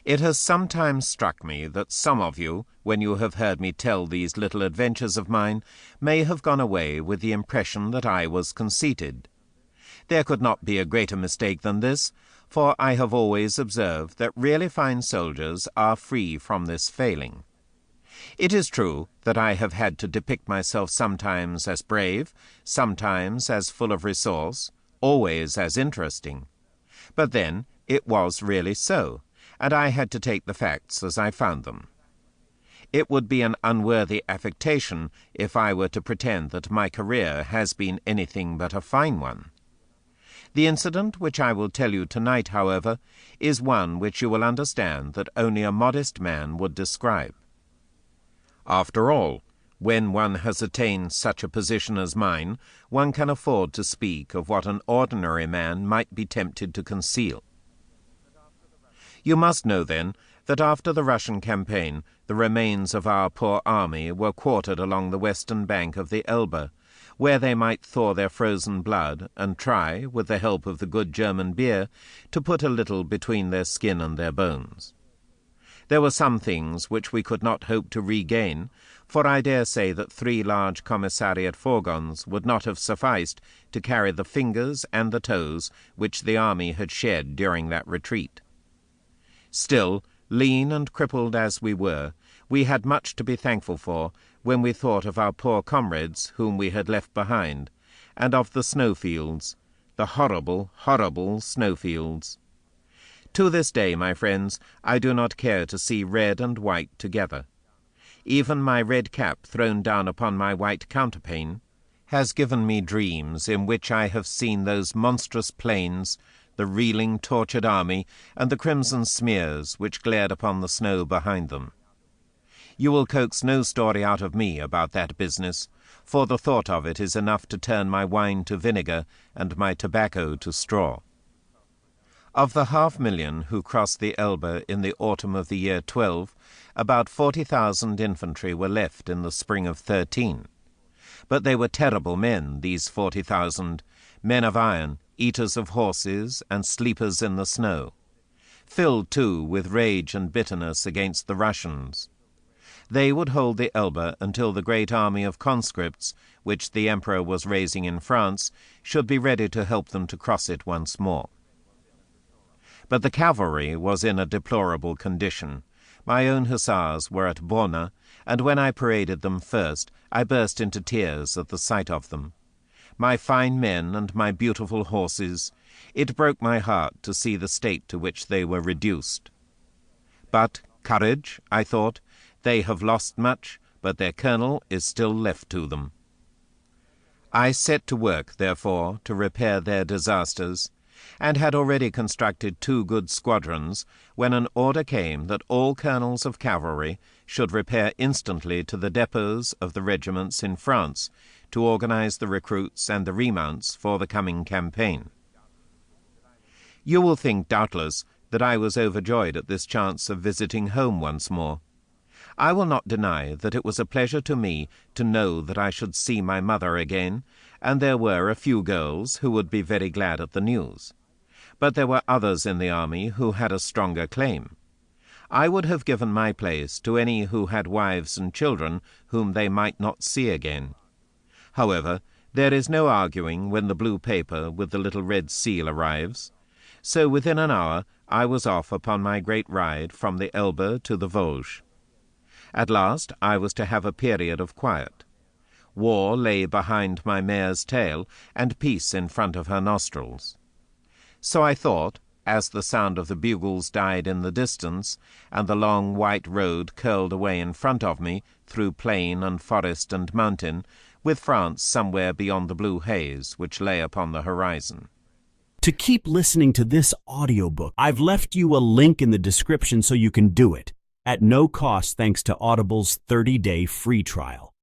It has sometimes struck me that some of you, when you have heard me tell these little adventures of mine, may have gone away with the impression that I was conceited. There could not be a greater mistake than this, for I have always observed that really fine soldiers are free from this failing. It is true that I have had to depict myself sometimes as brave, sometimes as full of resource, always as interesting. But then it was really so, and I had to take the facts as I found them. It would be an unworthy affectation if I were to pretend that my career has been anything but a fine one. The incident which I will tell you tonight, however, is one which you will understand that only a modest man would describe. After all, when one has attained such a position as mine, one can afford to speak of what an ordinary man might be tempted to conceal. You must know, then, that after the Russian campaign, the remains of our poor army were quartered along the western bank of the Elbe, where they might thaw their frozen blood and try, with the help of the good German beer, to put a little between their skin and their bones. There were some things which we could not hope to regain, for I dare say that 3 large commissariat fourgons would not have sufficed to carry the fingers and the toes which the army had shed during that retreat. Still, lean and crippled as we were, we had much to be thankful for when we thought of our poor comrades whom we had left behind, and of the snowfields, the horrible, horrible snowfields. To this day, my friends, I do not care to see red and white together. Even my red cap thrown down upon my white counterpane has given me dreams in which I have seen those monstrous plains, the reeling, tortured army, and the crimson smears which glared upon the snow behind them. You will coax no story out of me about that business, for the thought of it is enough to turn my wine to vinegar and my tobacco to straw. Of the 500,000 who crossed the Elbe in the autumn of the year 12, about 40,000 infantry were left in the spring of 13. But they were terrible men, these 40,000, men of iron, eaters of horses and sleepers in the snow, filled too with rage and bitterness against the Russians. They would hold the Elbe until the great army of conscripts, which the Emperor was raising in France, should be ready to help them to cross it once more. But the cavalry was in a deplorable condition. My own hussars were at Borna, and when I paraded them first, I burst into tears at the sight of them. My fine men and my beautiful horses, it broke my heart to see the state to which they were reduced. But courage, I thought, they have lost much, but their colonel is still left to them. I set to work, therefore, to repair their disasters, and had already constructed 2 good squadrons, when an order came that all colonels of cavalry should repair instantly to the depots of the regiments in France to organize the recruits and the remounts for the coming campaign. You will think, doubtless, that I was overjoyed at this chance of visiting home once more. I will not deny that it was a pleasure to me to know that I should see my mother again, and there were a few girls who would be very glad at the news. But there were others in the army who had a stronger claim. I would have given my place to any who had wives and children whom they might not see again. However, there is no arguing when the blue paper with the little red seal arrives. So within an hour I was off upon my great ride from the Elbe to the Vosges. At last I was to have a period of quiet. War lay behind my mare's tail, and peace in front of her nostrils. So I thought, as the sound of the bugles died in the distance, and the long white road curled away in front of me through plain and forest and mountain, with France somewhere beyond the blue haze which lay upon the horizon. To keep listening to this audiobook, I've left you a link in the description so you can do it, at no cost thanks to Audible's 30-day free trial.